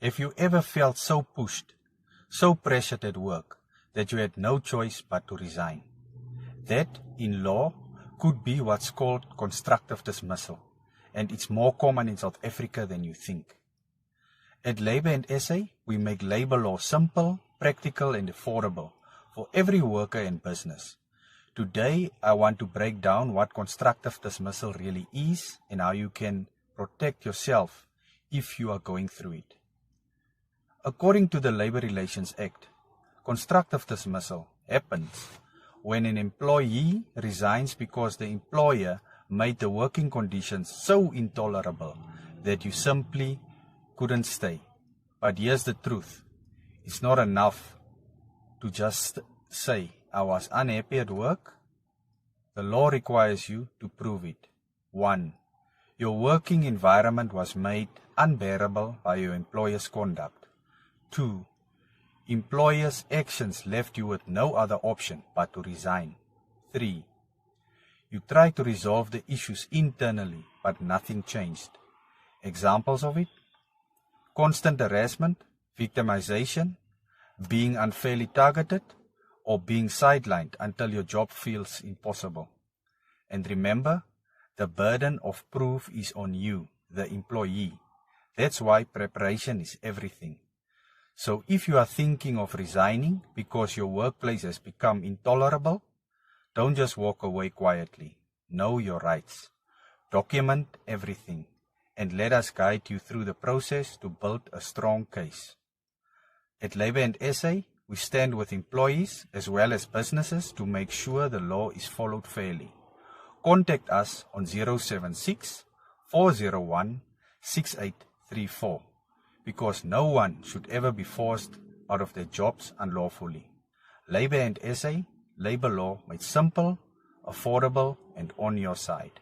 Have you ever felt so pushed, so pressured at work, that you had no choice but to resign? That, in law, could be what's called constructive dismissal, and it's more common in South Africa than you think. At Labour and SA, we make labour law simple, practical and affordable for every worker and business. Today, I want to break down what constructive dismissal really is and how you can protect yourself if you are going through it. According to the Labour Relations Act, constructive dismissal happens when an employee resigns because the employer made the working conditions so intolerable that you simply couldn't stay. But here's the truth. It's not enough to just say, I was unhappy at work. The law requires you to prove it. 1. Your working environment was made unbearable by your employer's conduct. 2. Employer's actions left you with no other option but to resign. 3. You tried to resolve the issues internally, but nothing changed. Examples of it? Constant harassment, victimization, being unfairly targeted, or being sidelined until your job feels impossible. And remember, the burden of proof is on you, the employee. That's why preparation is everything. So if you are thinking of resigning because your workplace has become intolerable, don't just walk away quietly. Know your rights. Document everything. And let us guide you through the process to build a strong case. At Labour and SA, we stand with employees as well as businesses to make sure the law is followed fairly. Contact us on 076 401 6834 because no one should ever be forced out of their jobs unlawfully. Labour and SA, labour law made simple, affordable and on your side.